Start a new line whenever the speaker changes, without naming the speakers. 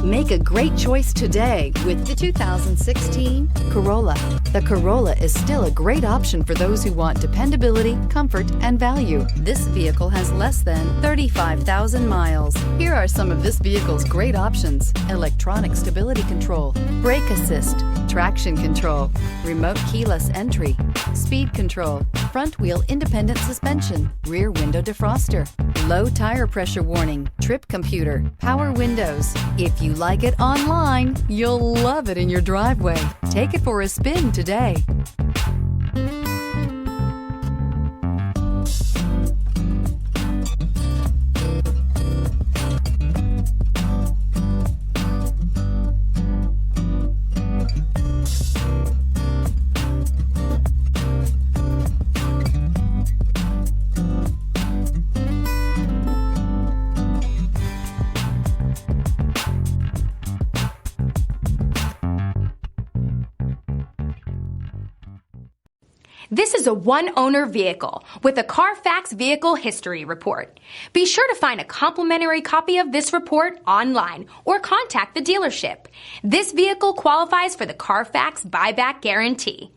Make a great choice today with the 2016 Corolla. The Corolla is still a great option for those who want dependability, comfort, and value. This vehicle has less than 35,000 miles. Here are some of this vehicle's great options: electronic stability control, brake assist, traction control, remote keyless entry, speed control, front wheel independent suspension, rear window defroster, low tire pressure warning, trip computer, power windows. If you like it online, you'll love it in your driveway. Take it for a spin today.
This is a one-owner vehicle with a Carfax Vehicle History Report. Be sure to find a complimentary copy of this report online or contact the dealership. This vehicle qualifies for the Carfax Buyback Guarantee.